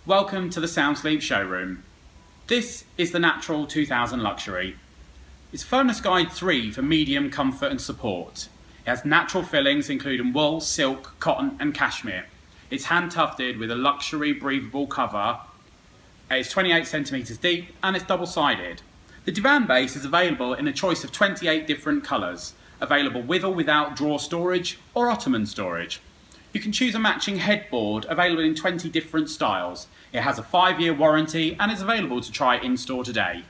Welcome to the Soundsleep showroom. This is the Natural 2000 Luxury. It's a Furnace Guide 3 for medium comfort and support. It has natural fillings including wool, silk, cotton and cashmere. It's hand tufted with a luxury breathable cover. It's 28 centimetres deep and it's double-sided. The divan base is available in a choice of 28 different colours, available with or without drawer storage or ottoman storage. You can choose a matching headboard available in 20 different styles. It has a 5-year warranty and is available to try in store today.